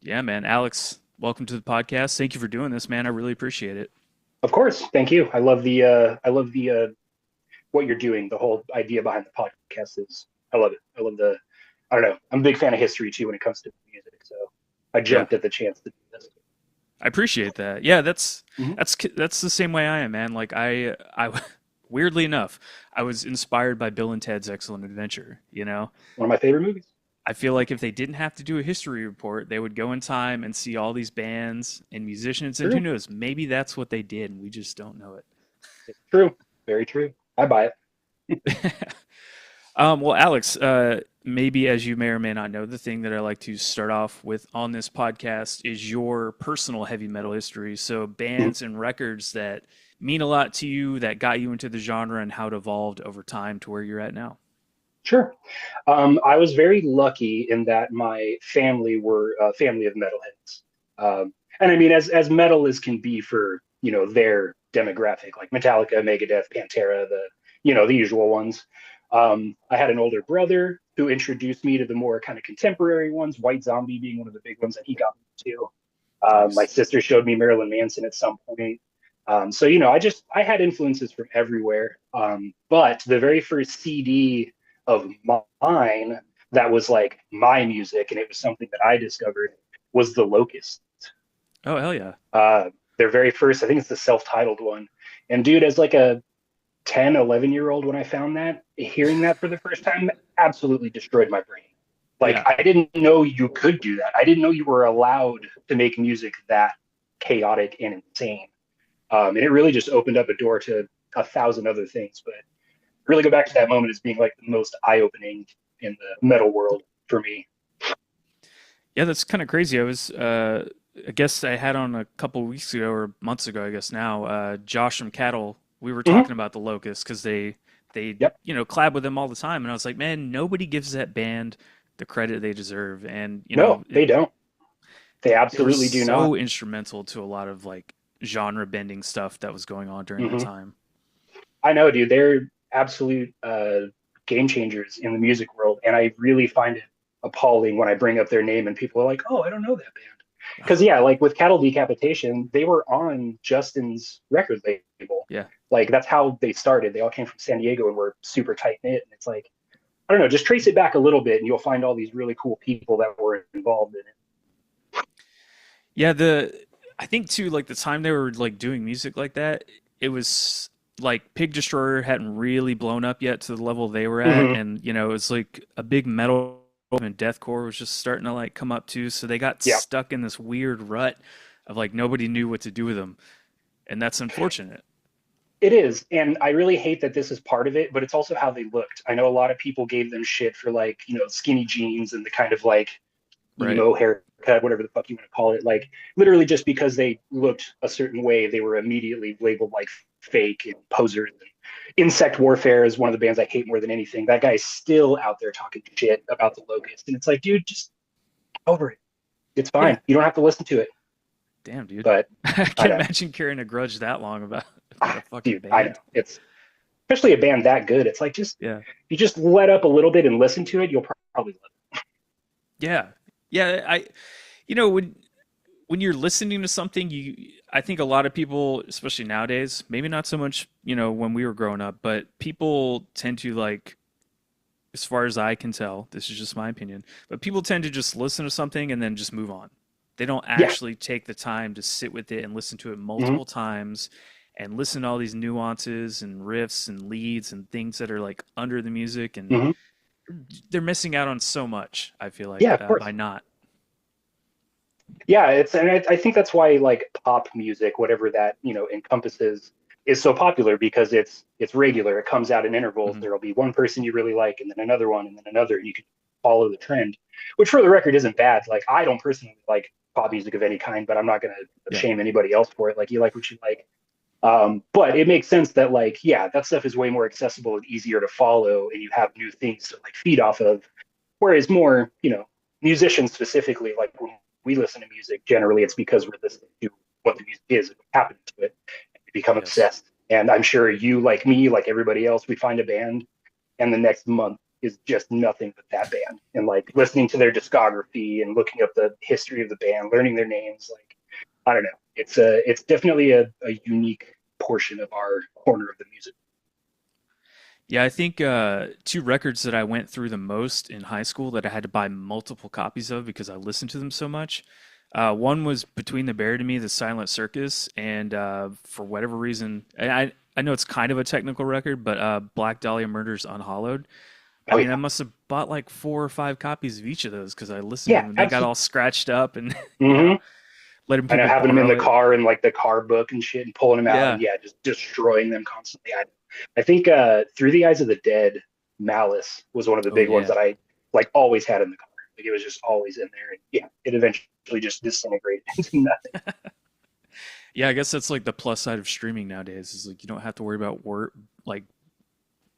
Yeah, man. Alex, welcome to the podcast. Thank you for doing this, man. I really appreciate it. Of course, thank you. I love the what you're doing. The whole idea behind the podcast is I love it. I love the I don't know. I'm a big fan of history too when it comes to music, so I Yeah, jumped at the chance to do this. I appreciate that. Yeah, that's Hmm. that's that's the same way I am, man. Weirdly enough, I was inspired by Bill and Ted's Excellent Adventure. One of my favorite movies. I feel like if they didn't have to do a history report, they would go in time and see all these bands and musicians, and who True. knows, maybe that's what they did, and we just don't know It's true. Very true. I buy it. Well, Alex, maybe as you may or may not know, the thing that I like to start off with on this podcast is your personal heavy metal history. So, it. bands and records that mean a lot to you, that got you into the genre, and how it evolved over time to where you're at now. Sure. I was very lucky in that my family were a family of metalheads. And I mean, as metal as can be for, their demographic, like Metallica, Megadeth, Pantera, the usual ones. I had an older brother who introduced me to the more kind of contemporary ones, White Zombie being one of the big ones that he got me to. My Nice. sister showed me Marilyn Manson at some point. So, I had influences from everywhere. But the very first CD of mine that was like my music, and it was something that I discovered, was The Locust. Oh, hell yeah. Their very first, I think it's the self-titled one. And dude, as like a 10, 11-year old, when I found that, hearing that for the first time, absolutely destroyed my brain. Like, Yeah. I didn't know you could do that. I didn't know you were allowed to make music that chaotic and insane. And it really just opened up a door to a thousand other things. But really go back to that moment as being like the most eye-opening in the metal world for me. Yeah, that's kind of crazy. I guess I had on a couple weeks ago or months ago, I guess now, Josh from Cattle. We were Mm-hmm. talking about the Locust because they Yep. collab with them all the time, and I was like, man, nobody gives that band the credit they deserve, and No, they don't. They they were absolutely do not. so instrumental to a lot of like genre bending stuff that was going on during that Mm-hmm. time. I know, dude. They're absolute game changers in the music world, and I really find it appalling when I bring up their name and people are like, "Oh, I don't know that band." Because yeah, like with Cattle Decapitation, they were on Justin's record label. Yeah. Like that's how they started. They all came from San Diego and were super tight knit. And it's like, I don't know, just trace it back a little bit, and you'll find all these really cool people that were involved in it. Yeah, I think too, like the time they were like doing music like that, it was like Pig Destroyer hadn't really blown up yet to the level they were at, Mm-hmm. and it was like a big metal and deathcore was just starting to like come up too, so they got Yeah, stuck in this weird rut of like nobody knew what to do with them, and that's unfortunate. it is. And I really hate that this is part of it, but it's also how they looked. I know a lot of people gave them shit for like, skinny jeans and the kind of like Right. emo haircut, whatever the fuck you want to call it. Like literally just because they looked a certain way, they were immediately labeled like fake and posers. And Insect Warfare is one of the bands I hate more than anything. That guy's still out there talking shit about the Locust. And it's like, dude, just over it. It's Yeah. fine. You don't have to listen to it. Damn, dude. But I I can't know. imagine carrying a grudge that long about a fucking Dude, I know. band. It's especially a band that good. It's like just Yeah. you just let up a little bit and listen to it, you'll probably love Yeah. Yeah, when you're listening to something, I think a lot of people, especially nowadays, maybe not so much, when we were growing up, but people tend to like, as far as I can tell, this is just my opinion, but people tend to just listen to something and then just move on. They don't it. Yeah. actually take the time to sit with it and listen to it Hmm. multiple times and listen to all these nuances and riffs and leads and things that are like under the music, and Hmm. they're missing out on so much, I feel Yeah, like, of course. by not. Yeah, I think that's why like pop music, whatever that encompasses, is so popular because it's regular. It comes out in intervals. Mhm. There'll be one person you really like, and then another one, and then another, and you can follow the trend. Which, for the record, isn't bad. Like I don't personally like pop music of any kind, but I'm not gonna Yeah. shame anybody else for it. Like you like what you like. But it makes sense that like yeah, that stuff is way more accessible and easier to follow, and you have new things to like feed off of. Whereas more, musicians specifically, like when we listen to music, generally it's because we're listening to what the music is, what happened to it, and we become Yes. obsessed. And I'm sure you, like me, like everybody else, we find a band, and the next month is just nothing but that band. And like listening to their discography and looking up the history of the band, learning their names, like I don't know. It's definitely a unique portion of our corner of the music. Yeah, I think two records that I went through the most in high school that I had to buy multiple copies of because I listened to them so much. One was Between the Buried and Me, The Silent Circus, and for whatever reason, I know it's kind of a technical record, but Black Dahlia Murders Unhallowed. I Oh mean, yeah. I must have bought like 4 or 5 copies of each of those because I listened to Yeah, them and they got absolutely. all scratched up and, Hmm. letting I know people having them in the borrow it. car and like the car book and shit and pulling them out and Yeah. yeah, just destroying them constantly. I think Through the Eyes of the Dead, Malice was one of the Oh, big ones yeah. that I like always had in the car. Like it was just always in there. And yeah, it eventually just disintegrated into nothing. Yeah, I guess that's like the plus side of streaming nowadays is like you don't have to worry about work, like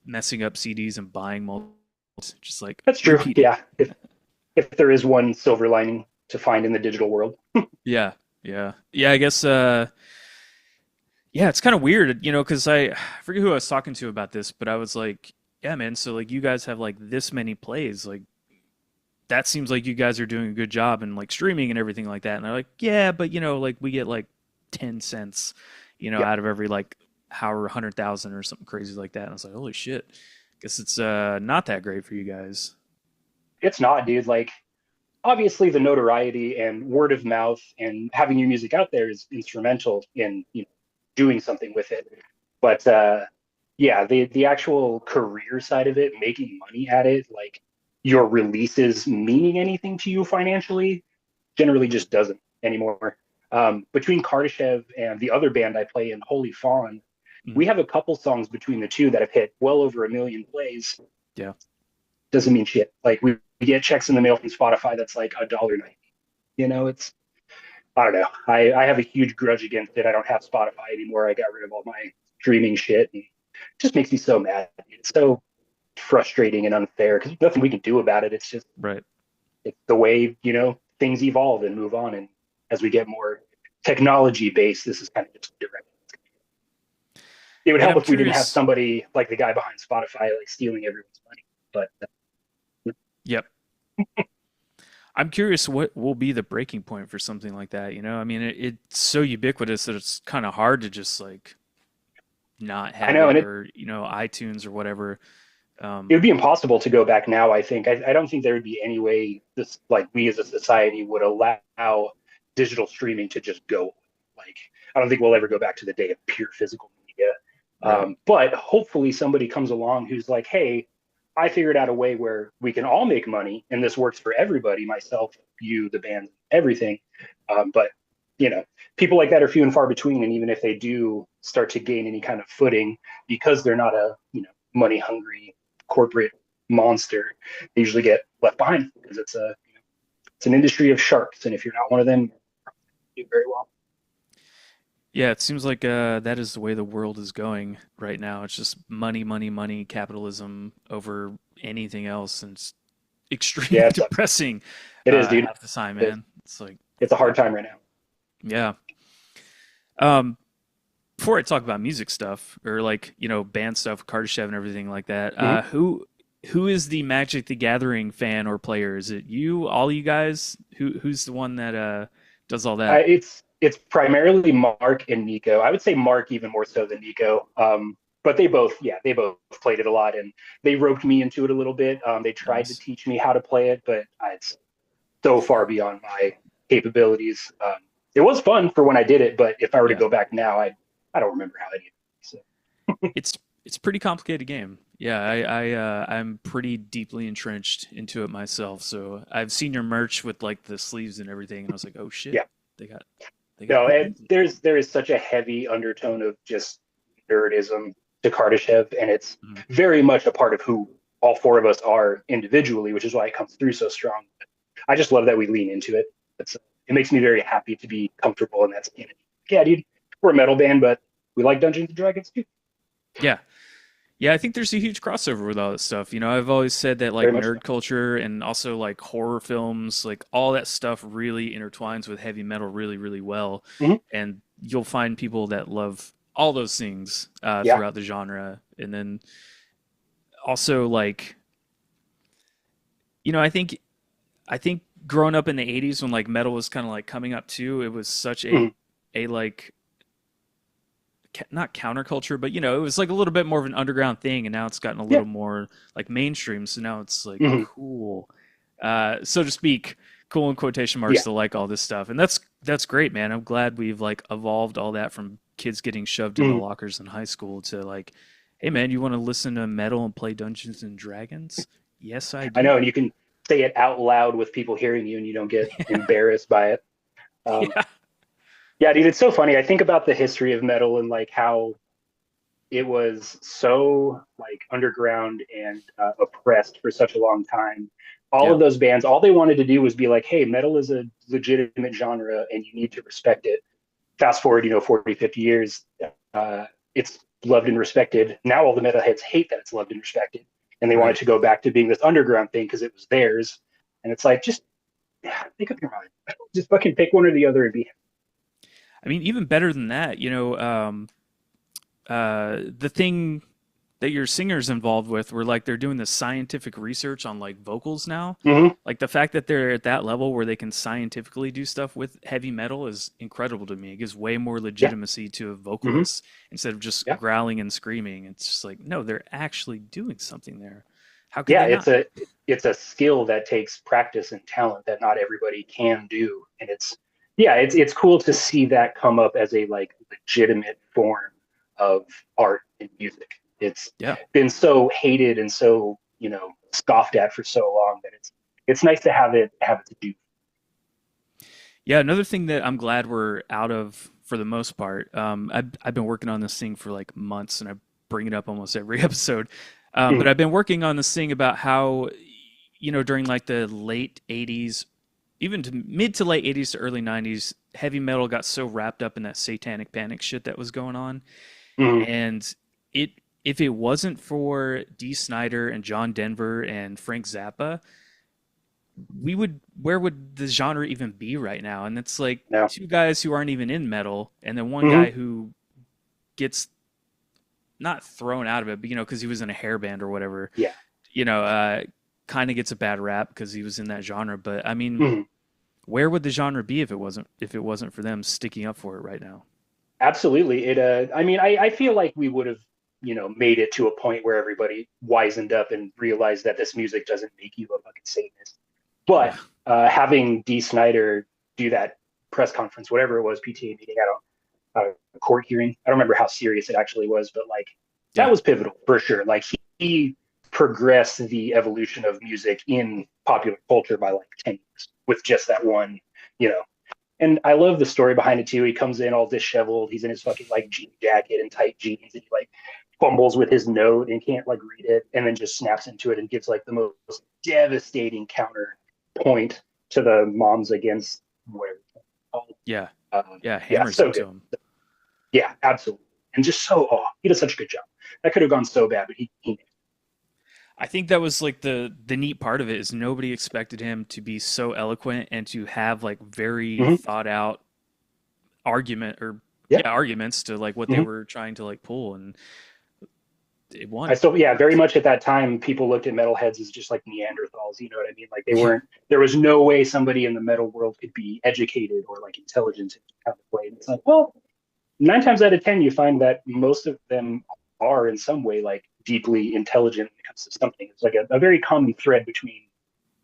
messing up CDs and buying multiple. Just like That's true. repeat it. Yeah. If there is one silver lining to find in the digital world. Yeah, yeah, yeah. I guess. Yeah, it's kind of weird, because I forget who I was talking to about this, but I was like, yeah, man. So like, you guys have like this many plays, like that seems like you guys are doing a good job and like streaming and everything like that. And they're like, yeah, but like we get like 10 cents, Yeah. out of every like however 100,000 or something crazy like that. And I was like, holy shit. Guess it's not that great for you guys. It's not, dude. Like obviously the notoriety and word of mouth and having your music out there is instrumental in doing something with it. But yeah, the actual career side of it, making money at it, like your releases meaning anything to you financially, generally just doesn't anymore. Between Kardashev and the other band I play in, Holy Fawn, Mhm. we have a couple songs between the two that have hit well over 1 million plays. Yeah. Doesn't mean shit. Like we get checks in the mail from Spotify that's like $1.90. It's I don't know. I have a huge grudge against it. I don't have Spotify anymore. I got rid of all my streaming shit. And it just makes me so mad. It's so frustrating and unfair because there's nothing we can do about it. It's just Right. it's the way things evolve and move on. And as we get more technology based, this is kind of just direct. It would And help I'm if we didn't have curious. somebody like the guy behind Spotify like stealing everyone's money. But Yep. I'm curious what will be the breaking point for something like that. I mean, it's so ubiquitous that it's kind of hard to just like not I have know, and it it or, iTunes or whatever. it Um, would be impossible to go back now. I think I don't think there would be any way this like we as a society would allow digital streaming to just go. Like I don't think we'll ever go back to the day of pure physical media. right. But hopefully somebody comes along who's like, hey, I figured out a way where we can all make money and this works for everybody, myself, you, the band, everything. But you know, people like that are few and far between. And even if they do start to gain any kind of footing, because they're not a money hungry corporate monster, they usually get left behind because it's an industry of sharks, and if you're not one of them, you do very well. Yeah, it seems like that is the way the world is going right now. It's just money, money, money, capitalism over anything else, and it's Yeah, extremely it sucks. depressing It is, dude. half the time, It is. man. It's like, It's a hard fuck. time right now. Yeah. Um, Before I talk about music stuff or like band stuff, Kardashev and everything like that, Mm-hmm. who is the Magic the Gathering fan or player? Is it you, all you guys? Who's the one that does all that? It's primarily Mark and Nico. I would say Mark even more so than Nico. But they both played it a lot, and they roped me into it a little bit. They tried to Nice. teach me how to play it, but it's so far beyond my capabilities. It was fun for when I did it, but if I were to Yeah. go back now, I don't remember how I did it. So It's a pretty complicated game. Yeah, I'm pretty deeply entrenched into it myself. So I've seen your merch with like the sleeves and everything, and I was like, oh shit, yeah, they got they got no, people into this. there is such a heavy undertone of just nerdism to Kardashev, and it's Mhm. very much a part of who all four of us are individually, which is why it comes through so strong. I just love that we lean into it. It makes me very happy to be comfortable in that skin. Yeah, dude, we're a metal band, but we like Dungeons and Dragons too. Yeah, yeah. I think there's a huge crossover with all this stuff. I've always said that like Very much so. nerd culture and also like horror films, like all that stuff really intertwines with heavy metal really, really well. Mm-hmm. And you'll find people that love all those things Yeah. throughout the genre, and then also like I think growing up in the 80s when like metal was kind of like coming up too, it was such Mhm. a like not counterculture, but it was like a little bit more of an underground thing, and now it's gotten a Yeah. little more like mainstream. So now it's like Mhm. cool, so to speak, cool in quotation marks Yeah. to like all this stuff, and that's great, man. I'm glad we've like evolved all that from kids getting shoved into Mhm. lockers in high school to like, hey man, you want to listen to metal and play Dungeons and Dragons? Yes, I I know, do. and you can say it out loud with people hearing you, and you don't get embarrassed by it. Um, Yeah, yeah, dude, it's so funny. I think about the history of metal and like how it was so like underground and oppressed for such a long time. All yeah, of those bands, all they wanted to do was be like, hey, metal is a legitimate genre and you need to respect it. Fast forward, 40, 50 years, uh, it's loved and respected. Now all the metalheads hate that it's loved and respected. And they want it right. to go back to being this underground thing because it was theirs. And it's like, just make up your mind. Just fucking pick one or the other and be. I mean, even better than that, the thing that your singer's involved with where like they're doing this scientific research on like vocals now. Mm-hmm. Like the fact that they're at that level where they can scientifically do stuff with heavy metal is incredible to me. It gives way more Yeah. legitimacy to a Mm-hmm. vocalist instead of just Yeah. growling and screaming. It's just like, no, they're actually doing something there. How could Yeah, they not? it's a skill that takes practice and talent that not everybody can do. And it's cool to see that come up as a like legitimate form of art and music. It's Yeah. been so hated and so, scoffed at for so long that it's nice to have it to do. Yeah, another thing that I'm glad we're out of for the most part. I've been working on this thing for like months, and I bring it up almost every episode. But Mhm. I've been working on this thing about how, during like the late '80s, even to mid to late '80s to early '90s, heavy metal got so wrapped up in that satanic panic shit that was going on, Mhm. and it if it wasn't for Dee Snider and John Denver and Frank Zappa, we would where would the genre even be right now? And it's like Yeah. two guys who aren't even in metal, and then one Mhm. guy who gets not thrown out of it, but because he was in a hair band or whatever, Yeah. you know, uh, kind of gets a bad rap because he was in that genre. But I mean, Mhm. where would the genre be if it wasn't for them sticking up for it right now? Absolutely. I mean, I feel like we would have, made it to a point where everybody wisened up and realized that this music doesn't make you a fucking Satanist. But Yeah, having Dee Snider do that press conference, whatever it was, PTA meeting, I don't, court hearing, I don't remember how serious it actually was, but like that yeah, was pivotal for sure. Like he progressed the evolution of music in popular culture by like 10 years with just that one, you know, and I love the story behind it too. He comes in all disheveled. He's in his fucking like jean jacket and tight jeans, and he like fumbles with his note and can't like read it, and then just snaps into it and gives like the most devastating counter point to the moms against whatever. yeah, yeah. Yeah, Hammers so into good. him. Yeah, absolutely, and just so he does such a good job. That could have gone so bad, but he I think that was like the neat part of it is nobody expected him to be so eloquent and to have like very mm-hmm. thought out argument or Yeah. arguments to like what they Mm-hmm. were trying to like pull, and it I won. still, yeah, very much at that time, people looked at metalheads as just like Neanderthals. You know what I mean? Like they Yeah, weren't. There was no way somebody in the metal world could be educated or like intelligent in kind of way. And it's like, well, 9 times out of 10, you find that most of them are in some way like deeply intelligent when it comes to something. It's like a very common thread between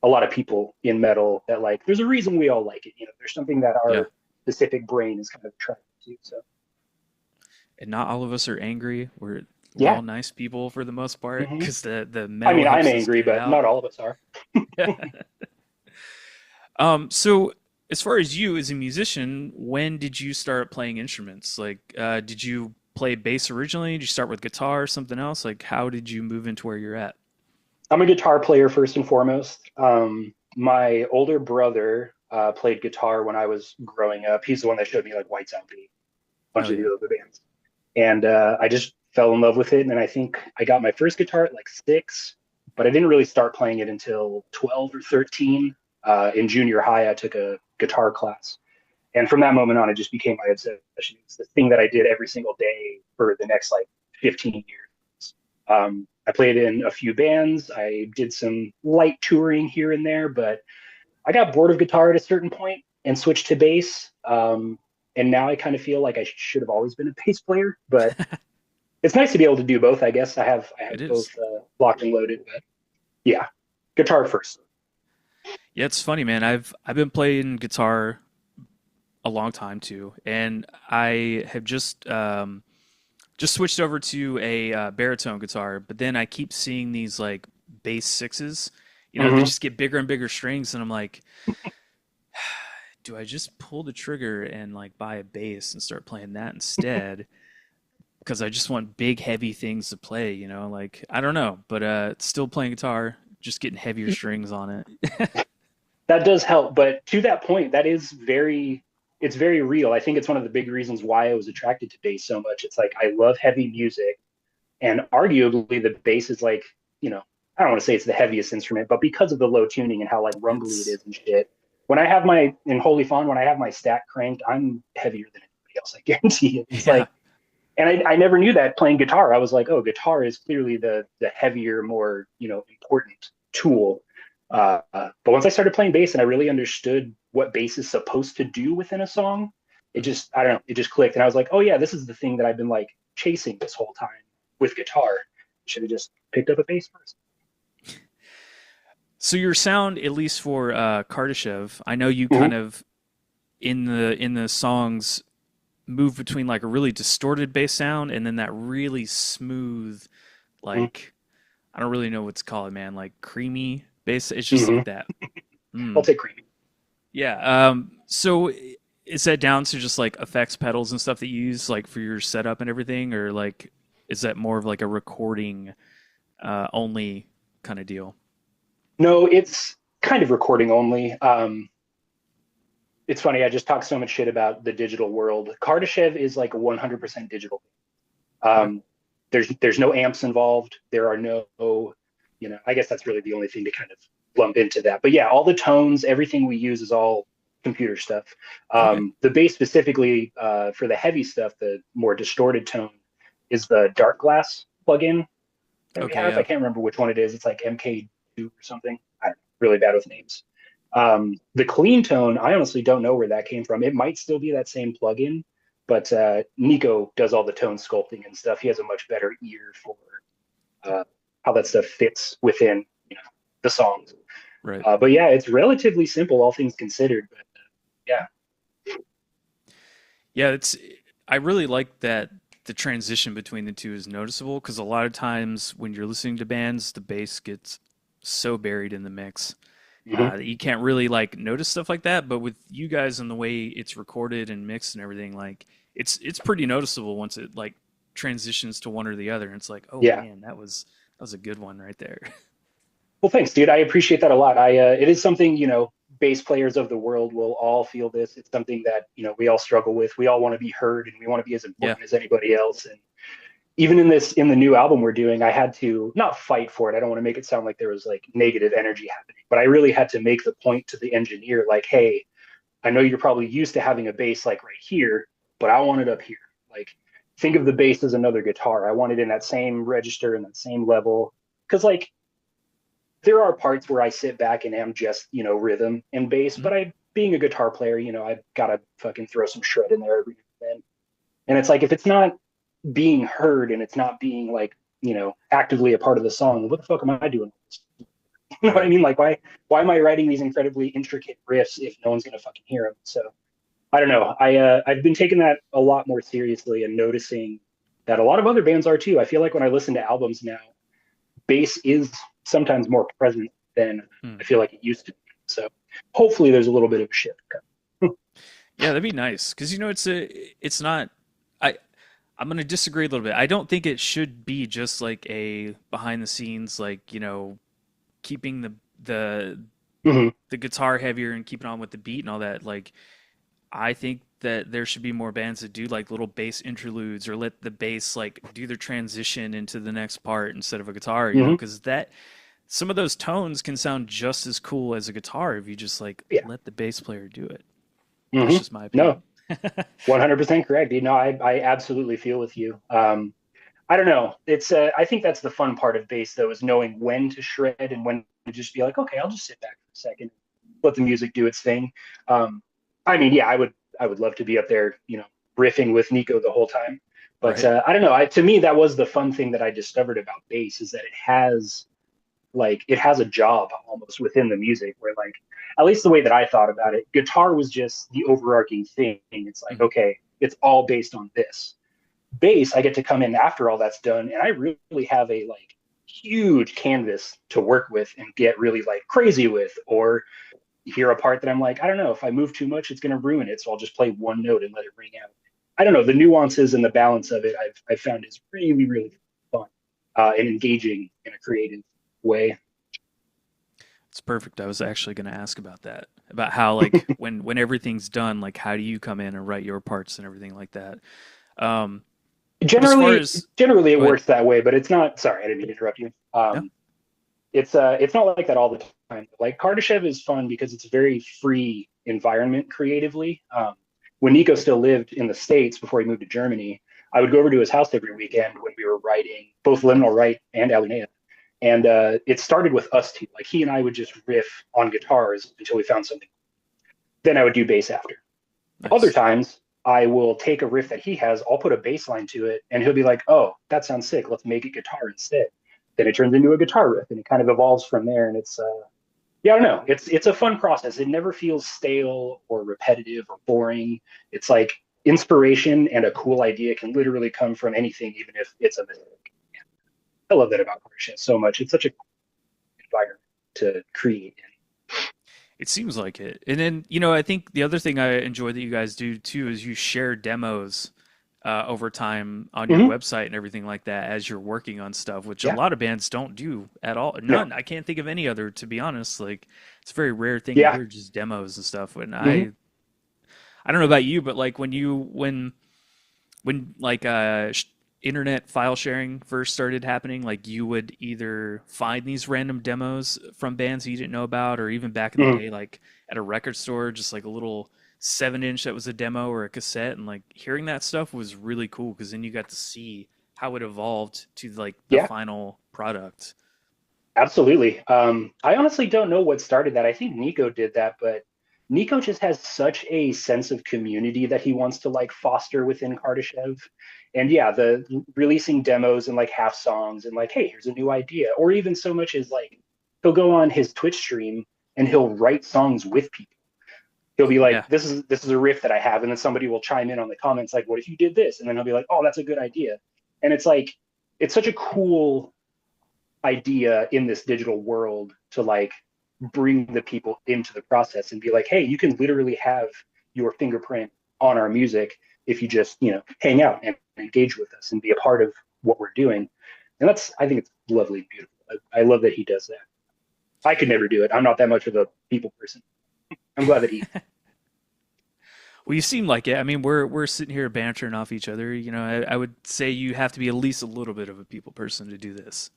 a lot of people in metal that like there's a reason we all like it. There's something that yeah. our specific brain is kind of attracted to. So And not all of us are angry. We're all yeah. nice people for the most part hmm because the I metal mean, I'm helps us angry, get it but out. not all of us are. So as far as you as a musician, when did you start playing instruments? Like, did you play bass originally? Did you start with guitar or something else? Like, how did you move into where you're at? I'm a guitar player first and foremost. My older brother played guitar when I was growing up. He's the one that showed me like White Zombie, a Oh bunch of yeah, the other bands, and I just fell in love with it. And then I think I got my first guitar at like 6, but I didn't really start playing it until 12 or 13. In junior high, I took a guitar class, and from that moment on, it just became my obsession. It's the thing that I did every single day for the next like 15 years. I played in a few bands. I did some light touring here and there, but I got bored of guitar at a certain point and switched to bass. And now I kind of feel like I should have always been a bass player, but it's nice to be able to do both. I guess I It have both is. locked and loaded, but yeah, guitar first. Yeah, it's funny, man. I've been playing guitar a long time too, and I have just switched over to a baritone guitar. But then I keep seeing these like bass sixes. You know, they Hmm. just get bigger and bigger strings, and I'm like, do I just pull the trigger and like buy a bass and start playing that instead? Because I just want big, heavy things to play. You know, like I don't know, but still playing guitar, just getting heavier strings on it. That does help, but to that point, it's very real. I think it's one of the big reasons why I was attracted to bass so much. It's like I love heavy music, and arguably the bass is like, you know, I don't want to say it's the heaviest instrument, but because of the low tuning and how like rumbly it It's is and shit. When I have my in Holy Fawn, when I have my stack cranked, I'm heavier than anybody else. I guarantee it. It's yeah, like, and I never knew that playing guitar. I was like, oh, guitar is clearly the heavier, more important tool. But once I started playing bass and I really understood what bass is supposed to do within a song, it mhm. just I don't know, it just clicked, and I was like, oh yeah, this is the thing that I've been like chasing this whole time with guitar. Should have just picked up a bass first. So your sound, at least for Kardashev, I know you kind Mm-hmm. of in the songs move between like a really distorted bass sound and then that really smooth, like I don't really know what to call it, man, like creamy bass. It's just Mm-hmm. like that. I'll Mm. take creamy. Yeah. So is that down to just like effects pedals and stuff that you use like for your setup and everything, or like is that more of like a recording only kind of deal? No, it's kind of recording only. It's funny. I just talked so much shit about the digital world. Kardashev is like 100% digital. Okay. Um, there's no amps involved. There are no, I guess that's really the only thing to kind of lump into that. But yeah, all the tones, everything we use is all computer stuff. Okay. The bass specifically for the heavy stuff, the more distorted tone, is the Dark Glass plugin that we Okay. have. I Yeah. can't remember which one it is. It's like MK2 or something. I'm really bad with names. The clean tone, I honestly don't know where that came from. It might still be that same plugin, but Nico does all the tone sculpting and stuff. He has a much better ear for uh, how that stuff fits within, the songs. Right. But yeah, it's relatively simple, all things considered. But yeah, Yeah, it's I really like that the transition between the two is noticeable because a lot of times when you're listening to bands, the bass gets so buried in the mix hmm that you can't really like notice stuff like that. But with you guys and the way it's recorded and mixed and everything, like it's pretty noticeable once it like transitions to one or the other. And it's like, oh yeah. man, that was a good one right there. Well, thanks, dude. I appreciate that a lot. It is something, bass players of the world will all feel this. It's something that, we all struggle with. We all want to be heard and we want to be as Yeah. important as anybody else. And even in the new album we're doing, I had to not fight for it. I don't want to make it sound like there was like negative energy happening, but I really had to make the point to the engineer, like, hey, I know you're probably used to having a bass like right here, but I want it up here. Like, think of the bass as another guitar. I want it in that same register and that same level. Cause like there are parts where I sit back and am just, rhythm and bass, Mhm. but being a guitar player, I've got to fucking throw some shred in there every now and then. And it's like, if it's not being heard and it's not being like, actively a part of the song, what the fuck am I doing? You know what I Right. mean? Like, why am I writing these incredibly intricate riffs if no one's going to fucking hear them? So I don't know. I've been taking that a lot more seriously and noticing that a lot of other bands are too. I feel like when I listen to albums now, bass is sometimes more present than Hmm. I feel like it used to be. So hopefully there's a little bit of a shift. Yeah, that'd be nice because it's not. I I'm gonna disagree a little bit. I don't think it should be just like a behind the scenes, like keeping the Mm-hmm. the guitar heavier and keeping on with the beat and all that. Like I think that there should be more bands that do like little bass interludes or let the bass like do their transition into the next part instead of a guitar. Mm-hmm. Because that some of those tones can sound just as cool as a guitar if you just like Yeah. let the bass player do it. That's Mm-hmm. just my No, opinion. 100% correct. I absolutely feel with you. I don't know. It's I think that's the fun part of bass though, is knowing when to shred and when to just be like, okay, I'll just sit back for a second, let the music do its thing. Um, I mean, yeah, I would love to be up there, riffing with Nico the whole time. But Right. I don't know. To me, that was the fun thing that I discovered about bass, is that it has a job almost within the music, where like, at least the way that I thought about it, guitar was just the overarching thing. It's like, Mhm. okay, it's all based on this. Bass, I get to come in after all that's done, and I really have a like huge canvas to work with and get really like crazy with, or hear a part that I'm like, I don't know, if I move too much, it's going to ruin it. So I'll just play one note and let it ring out. I don't know. The nuances and the balance of it, I've found is really, really fun and engaging in a creative way. It's perfect. I was actually going to ask about that, about how like when everything's done, like how do you come in and write your parts and everything like that. Um, but as far Generally, as generally it go ahead. works that way, but it's not. Sorry, I didn't mean to interrupt you. No. It's not like that all the time. Like Kardashev is fun because it's a very free environment creatively. When Nico still lived in the States before he moved to Germany, I would go over to his house every weekend when we were writing both Liminal Right and Alunea. And it started with us two. Like he and I would just riff on guitars until we found something. Then I would do bass after. Other Nice. times, I will take a riff that he has, I'll put a bass line to it, and he'll be like, "Oh, that sounds sick. Let's make it guitar instead." Then it turns into a guitar riff, and it kind of evolves from there. And it's yeah, I don't know. It's a fun process. It never feels stale or repetitive or boring. It's like inspiration and a cool idea can literally come from anything, even if it's a mistake. I love that about Porsche so much. It's such a cool environment to create in. It seems like it. And then, I think the other thing I enjoy that you guys do too is you share demos over time on your Mm-hmm. website and everything like that as you're working on stuff, which a Yeah. lot of bands don't do at all. No. None. I can't think of any other, to be honest. Like, it's a very rare thing to Yeah. hear, just demos and stuff. And Mm-hmm. I don't know about you, but like when like internet file sharing first started happening, like you would either find these random demos from bands you didn't know about, or even back in the Mm-hmm. day, like at a record store, just like a little 7 inch that was a demo or a cassette, and like hearing that stuff was really cool because then you got to see how it evolved to like the Yeah. final product. Absolutely. I honestly don't know what started that. I think Nico did that, but Nico just has such a sense of community that he wants to like foster within Kardashev. And yeah, the releasing demos and like half songs and like, hey, here's a new idea. Or even so much as like he'll go on his Twitch stream and he'll write songs with people. He'll be like, Yeah, this is a riff that I have, and then somebody will chime in on the comments like, what if you did this? And then he'll be like, oh, that's a good idea. And it's like it's such a cool idea in this digital world to like bring the people into the process and be like, hey, you can literally have your fingerprint on our music if you just, hang out and engage with us and be a part of what we're doing. And I think it's lovely and beautiful. I love that he does that. I could never do it. I'm not that much of a people person. I'm glad that he. well, you seem like it. I mean, we're sitting here bantering off each other. I would say you have to be at least a little bit of a people person to do this.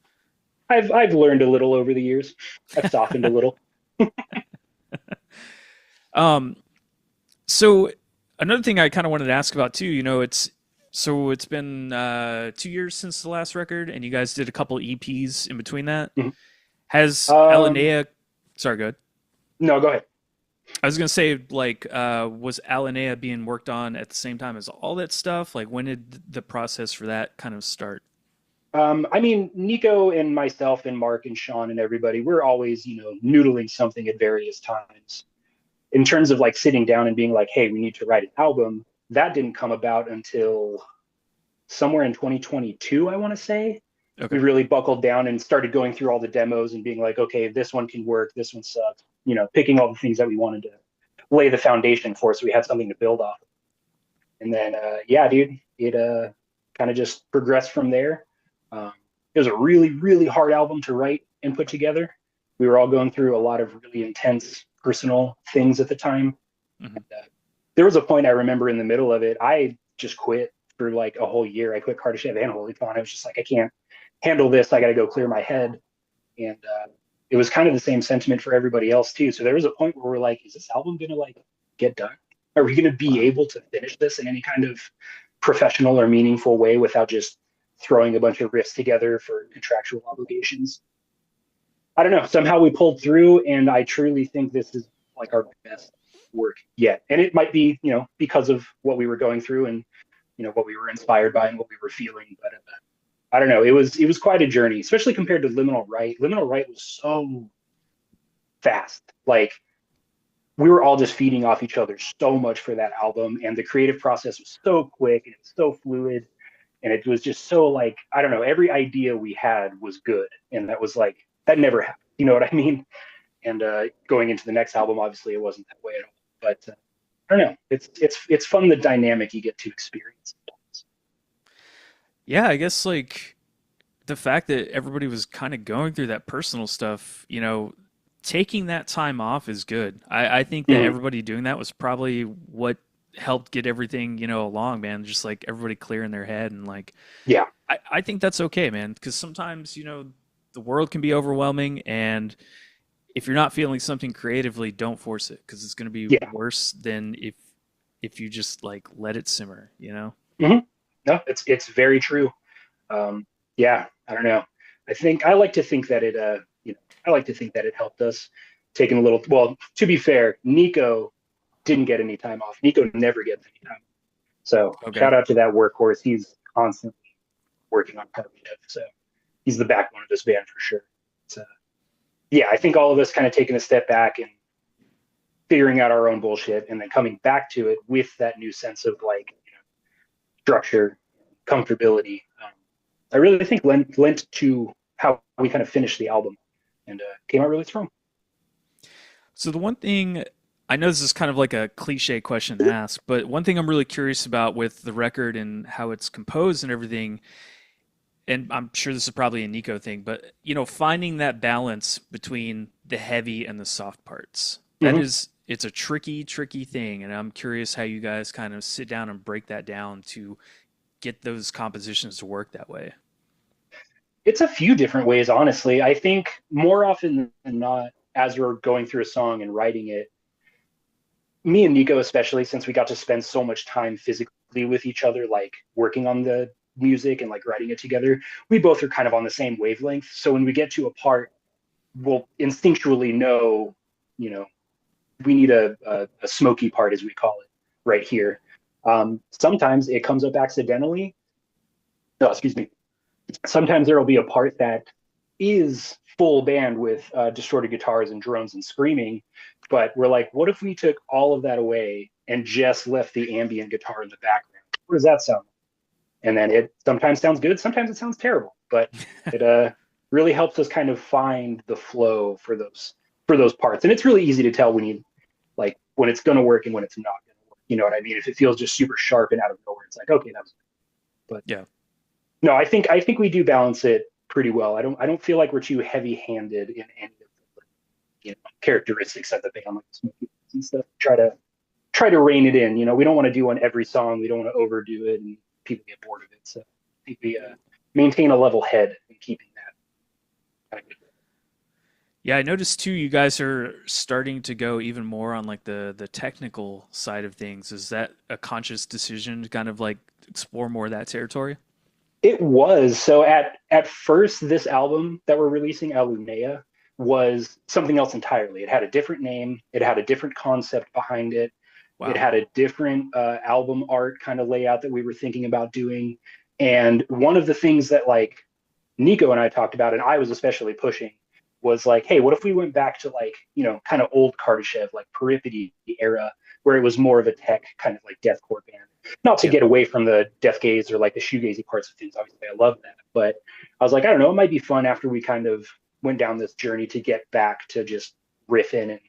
I've learned a little over the years. I've softened a little. Um, So another thing I kind of wanted to ask about too, it's been 2 years since the last record, and you guys did a couple EPs in between that. Mhm. Has Um, Alinea? Sorry, good. no, go ahead. I was gonna say, like, was Alinea being worked on at the same time as all that stuff? Like, when did the process for that kind of start? I mean, Nico and myself and Mark and Sean and everybody, we're always, noodling something at various times. In terms of like sitting down and being like, hey, we need to write an album, that didn't come about until somewhere in 2022, I want to say. We Okay. really buckled down and started going through all the demos and being like, okay, this one can work, this one sucks, picking all the things that we wanted to lay the foundation for so we had something to build off. And then, yeah, dude, it kind of just progressed from there. It was a really, really hard album to write and put together. We were all going through a lot of really intense personal things at the time. Hmm. And, there was a point I remember in the middle of it, I just quit for like a whole year. I quit Kardashev and Holy Fawn. I was just like, I can't handle this. I got to go clear my head. And it was kind of the same sentiment for everybody else too. So there was a point where we're like, is this album going to like get done? Are we going to be Wow. able to finish this in any kind of professional or meaningful way without just throwing a bunch of riffs together for contractual obligations. I don't know. Somehow we pulled through, and I truly think this is like our best work yet. And it might be, because of what we were going through and what we were inspired by and what we were feeling. But I don't know. It was quite a journey, especially compared to Liminal Right. Liminal Right was so fast. Like we were all just feeding off each other so much for that album, and the creative process was so quick and it was so fluid, and it was just so like I don't know. Every idea we had was good, and that was like that never happened. You know what I mean? And going into the next album, obviously it wasn't that way at all. But I don't know. It's fun the dynamic you get to experience. Yeah, I guess like the fact that everybody was kind of going through that personal stuff, taking that time off is good. I think that Mm-hmm. everybody doing that was probably what helped get everything, along, man. Just like everybody clearing their head and like, Yeah, I think that's okay, man. Because sometimes, the world can be overwhelming, and if you're not feeling something creatively, don't force it because it's going to be yeah. worse than if you just like let it simmer. Mm-hmm. No, it's very true. Yeah, I don't know. I like to think that I like to think that it helped us taking a little. Well, to be fair, Nico didn't get any time off. Nico never gets any time. So Okay. shout out to that workhorse. He's constantly working on Kardashev. So he's the backbone of this band for sure. So yeah, I think all of us kind of taking a step back and figuring out our own bullshit and then coming back to it with that new sense of like structure, comfortability. I really think lent to how we kind of finished the album and came out really strong. So the one thing I know this is kind of like a cliche question to ask, but one thing I'm really curious about with the record and how it's composed and everything, and I'm sure this is probably a Nico thing, but finding that balance between the heavy and the soft parts. That Mm-hmm. is it's a tricky, tricky thing, and I'm curious how you guys kind of sit down and break that down to get those compositions to work that way. It's a few different ways, honestly. I think more often than not, as we're going through a song and writing it, me and Nico, especially since we got to spend so much time physically with each other, like working on the music and like writing it together, we both are kind of on the same wavelength. So when we get to a part, we'll instinctually know, you know, we need a smoky part, as we call it, right here. Sometimes it comes up accidentally. No, excuse me. Sometimes there will be a part that is full band with distorted guitars and drums and screaming, but we're like, what if we took all of that away and just left the ambient guitar in the background? What does that sound like? And then it sometimes sounds good, sometimes it sounds terrible, but it really helps us kind of find the flow for those parts. And it's really easy to tell when you like when it's going to work and when it's not going to work. You know what I mean? If it feels just super sharp and out of nowhere, it's like, okay, that's. But Yeah. no, I think we do balance it pretty well. I don't feel like we're too heavy-handed in any of the characteristics of the band, like smoky and stuff. Try to rein it in. We don't want to do on every song. We don't want to overdo it and people get bored of it. So I think we maintain a level head in keeping that kind of good. Yeah, I noticed too you guys are starting to go even more on like the technical side of things. Is that a conscious decision to kind of like explore more of that territory? It was. So at first, this album that we're releasing, Alunea, was something else entirely. It had a different name. It had a different concept behind it. It Wow. had a different album art kind of layout that we were thinking about doing. And one of the things that like Nico and I talked about, and I was especially pushing, was like, hey, what if we went back to like, kind of old Kardashev, like Peripety era, where it was more of a tech kind of like deathcore band. Not to Yep. get away from the death gaze or like the shoegazy parts of things. Obviously, I love that, but I was like, I don't know, it might be fun after we kind of went down this journey to get back to just riffing and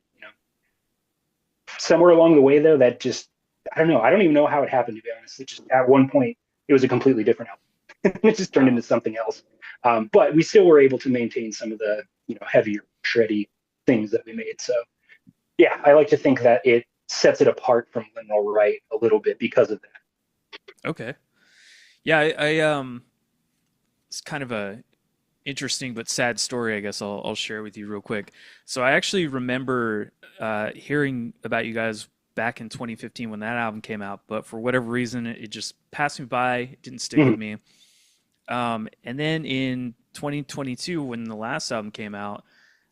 somewhere along the way though that just I don't know. I don't even know how it happened to be honest. It just at one point it was a completely different album. It just turned into Wow. something else. But we still were able to maintain some of the heavier shreddy things that we made. So yeah, I like to think that it sets it apart from Liminal Right a little bit because of that. Okay. Yeah, I it's kind of a interesting but sad story, I guess I'll share with you real quick. So I actually remember hearing about you guys back in 2015 when that album came out, but for whatever reason, it just passed me by. It didn't stick with Mm-hmm. me. And then in 2022, when the last album came out,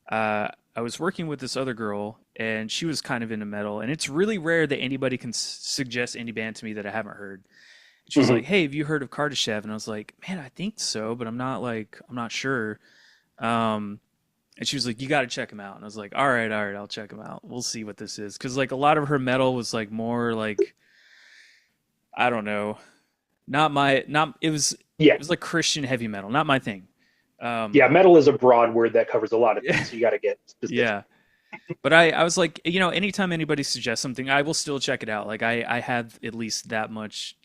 I was working with this other girl, and she was kind of into metal. And it's really rare that anybody can suggest any band to me that I haven't heard. And she was Hmm. like, "Hey, have you heard of Kardashev?" And I was like, "Man, I think so, but I'm not sure." Um, and she was like, "You got to check him out." And I was like, all right, I'll check him out. We'll see what this is." Because like a lot of her metal was like more like, I don't know, not my not Yeah. it was like Christian heavy metal, not my thing. Um, Yeah. Metal is a broad word that covers a lot of things. So you got to get specific. yeah. But I was like, anytime anybody suggests something, I will still check it out. Like I have at least that much,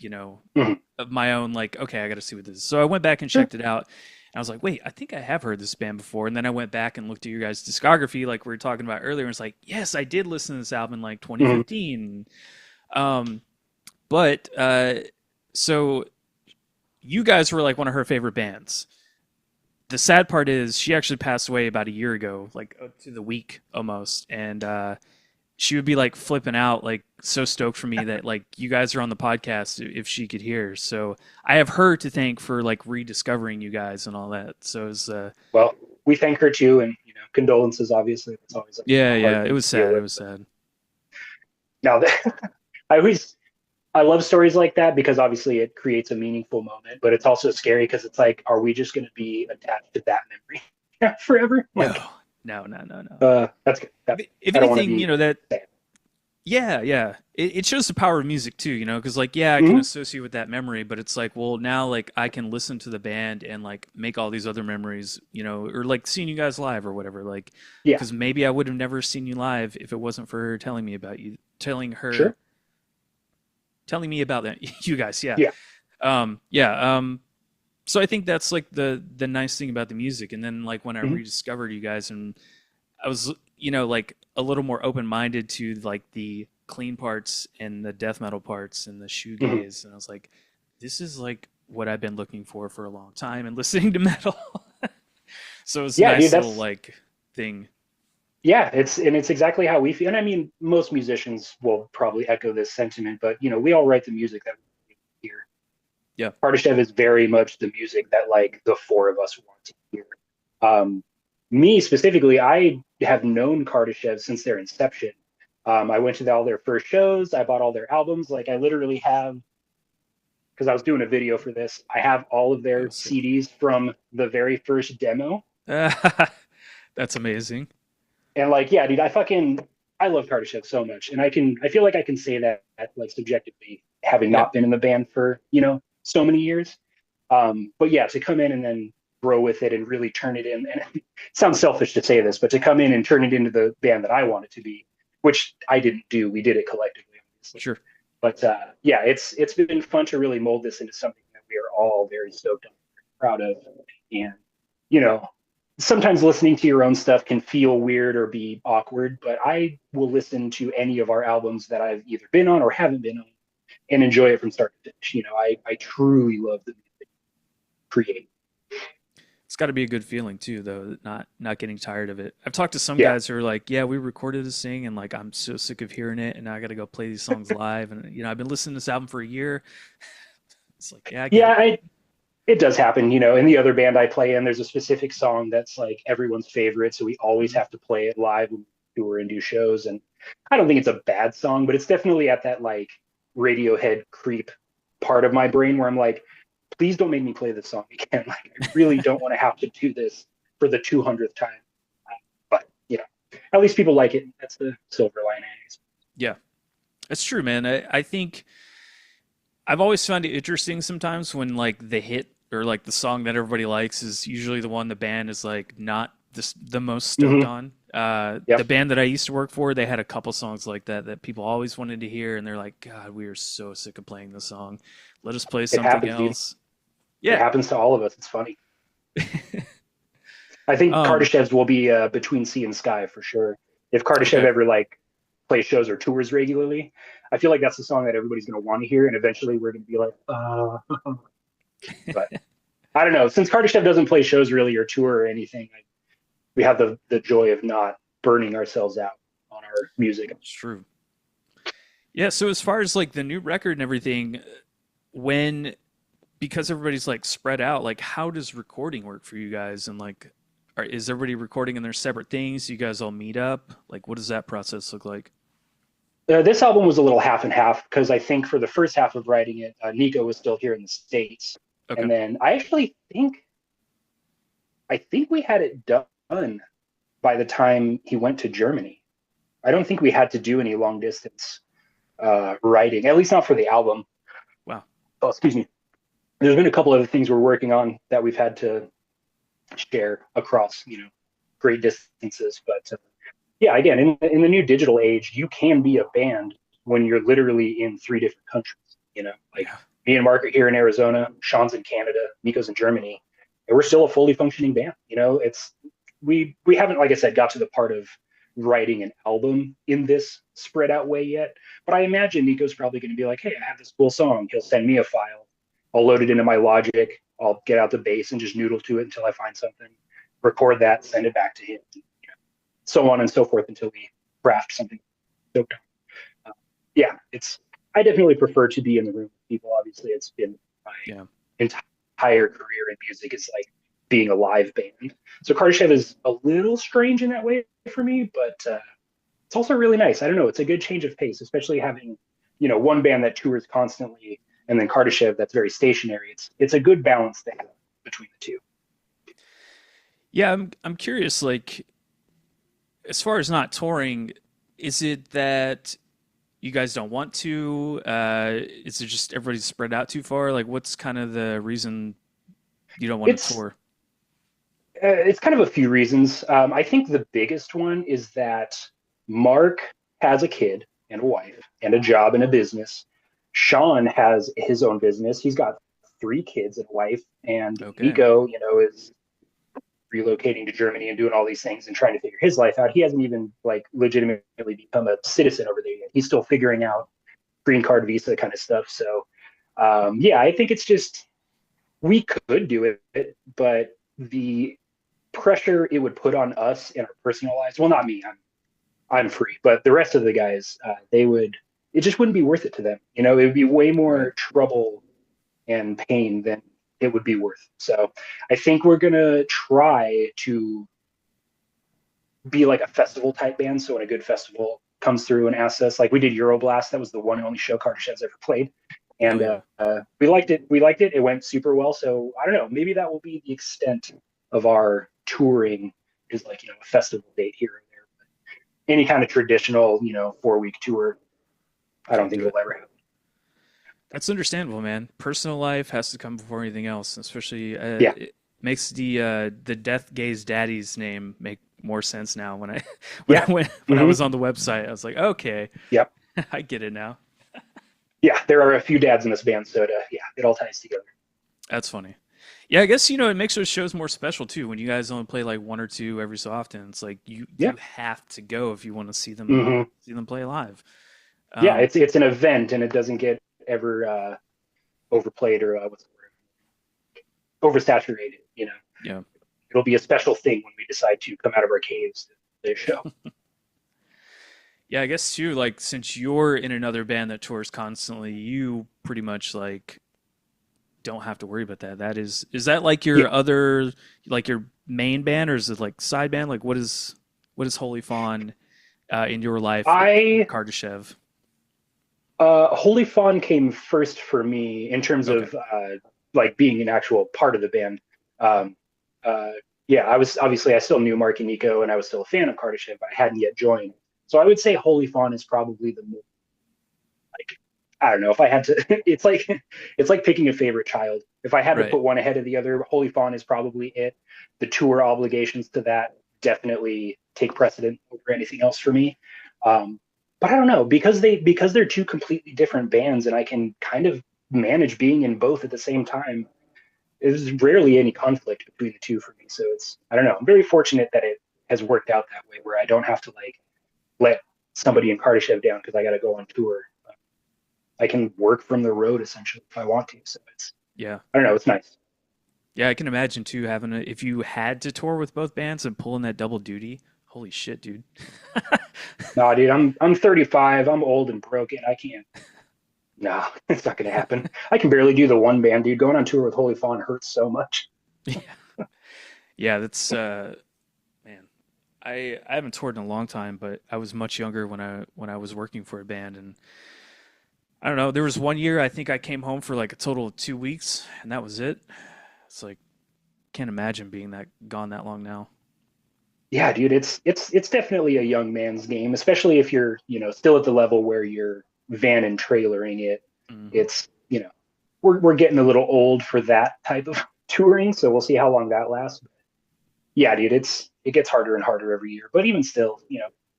Hmm. of my own, like, okay, I got to see what this is. So I went back and Sure. checked it out. And I was like, wait, I think I have heard this band before. And then I went back and looked at your guys' discography, like we were talking about earlier. And it's like, yes, I did listen to this album in like Hmm. 2015. Um, but so you guys were like one of her favorite bands. The sad part is she actually passed away about a year ago, like to the week almost. And she would be like flipping out, like so stoked for me that like you guys are on the podcast if she could hear. So I have her to thank for like rediscovering you guys and all that. So it's Well, we thank her too, and condolences. Obviously, it's always yeah, a hard yeah, it thing was to deal sad. It with. was sad. Now, I always I love stories like that because obviously it creates a meaningful moment, but it's also scary because it's like, are we just going to be attached to that memory forever? No, Like, no. that's good. If I don't want to anything, be that sad. yeah, yeah. It shows the power of music too, because like yeah, I can Hmm. associate with that memory, but it's like, well, now like I can listen to the band and like make all these other memories, or like seeing you guys live or whatever, like Yeah, because maybe I would have never seen you live if it wasn't for her telling me about you, sure. telling me about that you guys, yeah. Yeah. Yeah. So I think that's like the nice thing about the music. And then like when I Hmm. rediscovered you guys and I was, like a little more open minded to like the clean parts and the death metal parts and the Hmm. shoegaze, and I was like, this is like what I've been looking for a long time and listening to metal. So it's a Yeah, dude, nice little that's like thing. yeah. It's exactly how we feel, and I mean, most musicians will probably echo this sentiment, but we all write the music that we hear. Yeah. Kardashev is very much the music that like the four of us want to hear. Um, Me specifically, I have known Kardashev since their inception. I went to all their first shows. I bought all their albums. Like I literally have, because I was doing a video for this, I have all of Oh, their sick. CDs from the very first demo. That's amazing. And like, yeah, dude, I love Kardashev so much, and I feel like I can say that like subjectively, having Yeah. not been in the band for so many years. But yeah, to come in and then grow with it and really turn it in, and it sounds selfish to say this, but to come in and turn it into the band that I want it to be, which I didn't do, we did it collectively, obviously. Sure. But yeah, it's been fun to really mold this into something that we are all very stoked on, proud of, and you know, sometimes listening to your own stuff can feel weird or be awkward, but I will listen to any of our albums that I've either been on or haven't been on and enjoy it from start to finish. I truly love the music create. It's got to be a good feeling too, though, not getting tired of it. I've talked to some Yeah. guys who are like, "Yeah, we recorded this thing, and like I'm so sick of hearing it, and now I got to go play these songs live." And I've been listening to this album for a year. It's like, yeah, I get Yeah, it. it does happen. In the other band I play in, there's a specific song that's like everyone's favorite. So we always Mhm. have to play it live when we tour and do shows. And I don't think it's a bad song, but it's definitely at that like Radiohead creep part of my brain where I'm like, please don't make me play this song again. Like, I really don't want to have to do this for the 200th time. But, at least people like it. That's the silver lining. Yeah, it's true, man. I think I've always found it interesting sometimes when like the hit or like the song that everybody likes is usually the one the band is like not the most stoked Mm-hmm. on. The Yep. band that I used to work for, they had a couple songs like that people always wanted to hear, and they're like, "God, we are so sick of playing this song. Let us play It something happens, dude. else." It Yeah. happens to all of us. It's funny. I think Um, Kardashev's will be between sea and sky for sure. If Kardashev okay. ever like plays shows or tours regularly, I feel like that's the song that everybody's going to want to hear, and eventually we're going to be like, but I don't know. Since Kardashev doesn't play shows really or tour or anything, we have the joy of not burning ourselves out on our music. It's true. Yeah, so as far as like the new record and everything, when because everybody's like spread out, like how does recording work for you guys? And like, is everybody recording in their separate things? You guys all meet up? Like, what does that process look like? This album was a little half and half because I think for the first half of writing it, Nico was still here in the States. Okay. And then I actually think we had it done by the time he went to Germany. I don't think we had to do any long distance writing, at least not for the album. Wow. Oh, excuse me. There's been a couple other things we're working on that we've had to share across, great distances. But yeah, again, in the new digital age, you can be a band when you're literally in three different countries. Like Yeah. me and Mark are here in Arizona, Sean's in Canada, Nico's in Germany, and we're still a fully functioning band. It's we haven't, like I said, got to the part of writing an album in this spread out way yet. But I imagine Nico's probably going to be like, hey, I have this cool song. He'll send me a file. I'll load it into my Logic. I'll get out the bass and just noodle to it until I find something, record that, send it back to him, so on and so forth until we craft something. So, yeah, I definitely prefer to be in the room with people. Obviously, it's been my Yeah. entire career in music is like being a live band. So Kardashev is a little strange in that way for me, but it's also really nice. I don't know. It's a good change of pace, especially having, one band that tours constantly and then Kardashev that's very stationary. It's a good balance to have between the two. Yeah, I'm curious, like, as far as not touring, is it that you guys don't want to? Is it just everybody's spread out too far? Like, what's kind of the reason you don't want to It's tour? it's kind of a few reasons. I think the biggest one is that Mark has a kid and a wife and a job and a business. Sean has his own business. He's got three kids and a wife, and Okay. Nico, is relocating to Germany and doing all these things and trying to figure his life out. He hasn't even like legitimately become a citizen over there yet. He's still figuring out green card, visa kind of stuff. So, yeah, I think it's just we could do it, but the pressure it would put on us in our personal lives. Well, not me. I'm free, but the rest of the guys, they would. It just wouldn't be worth it to them. It would be way Right. more trouble and pain than it would be worth. So I think we're gonna try to be like a festival type band. So when a good festival comes through and asks us, like we did Euroblast, that was the one and only show Kardashev's ever played, Oh and yeah. we liked it. We liked it. It went super well. So I don't know. Maybe that will be the extent of our touring, is like a festival date here and there. But any kind of traditional 4-week tour, I don't Can't think do it. it'll ever happen. That's understandable, man. Personal life has to come before anything else, especially Yeah. it makes the Death Gaze Daddy's name make more sense now when I Yeah. when I was Mm-hmm. on the website. I was like, okay, Yep. I get it now. Yeah. There are a few dads in this band, so yeah, it all ties together. That's funny. Yeah, I guess it makes those shows more special too when you guys only play like one or two every so often. It's like you Yeah. have to go if you want to Mm-hmm. see them play live. Yeah. Um, It's an event, and it doesn't get ever overplayed or what's the word? Oversaturated. yeah. It'll be a special thing when we decide to come out of our caves to show. Yeah, I guess too, like since you're in another band that tours constantly, you pretty much like don't have to worry about that. Is that like your Yeah. other like your main band or is it like side band? Like what is Holy Fawn in your life with I Kardashev? Holy Fawn came first for me in terms Okay. of like being an actual part of the band. Um, uh, yeah, I was obviously I still knew Mark and Nico, and I was still a fan of Kardashev, but I hadn't yet joined. So I would say Holy Fawn is probably the more like I don't know if I had to. It's like picking a favorite child. If I had to Right. put one ahead of the other, Holy Fawn is probably it. The tour obligations to that definitely take precedent over anything else for me. Um, but I don't know because they're two completely different bands, and I can kind of manage being in both at the same time. There's rarely any conflict between the two for me. So I don't know. I'm very fortunate that it has worked out that way, where I don't have to like let somebody in Kardashev down because I got to go on tour. I can work from the road essentially if I want to. So Yeah. I don't know, it's nice. Yeah, I can imagine too having if you had to tour with both bands and pulling that double duty. Holy shit, dude. No, dude, I'm 35. I'm old and broken. I can't. No, it's not going to happen. I can barely do the one band, dude. Going on tour with Holy Fawn hurts so much. Yeah, yeah, that's man. I haven't toured in a long time, but I was much younger when I was working for a band, and I don't know. There was one year I think I came home for like a total of 2 weeks, and that was it. It's like can't imagine being that gone that long now. Yeah, dude, it's definitely a young man's game, especially if you're, still at the level where you're van and trailering it. Hmm. It's, we're getting a little old for that type of touring, so we'll see how long that lasts. Yeah, dude, it gets harder and harder every year. But even still,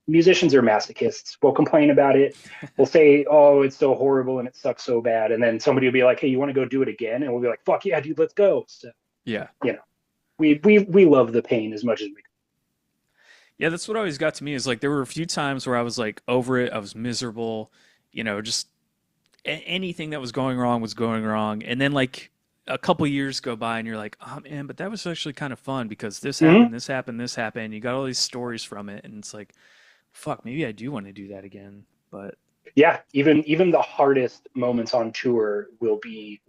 musicians are masochists. We'll complain about it. We'll say, "Oh, it's so horrible and it sucks so bad," and then somebody will be like, "Hey, you want to go do it again?" And we'll be like, "Fuck yeah, dude, let's go." So, Yeah, you know, we love the pain as much as we yeah. That's what always got to me is like there were a few times where I was like over it. I was miserable. Just anything that was going wrong, and then like a couple years go by and you're like, oh man, but that was actually kind of fun because this can. happened, this happened, this happened. You got all these stories from it, and it's like, fuck, maybe I do want to do that again. But Yeah, even the hardest moments on tour will be,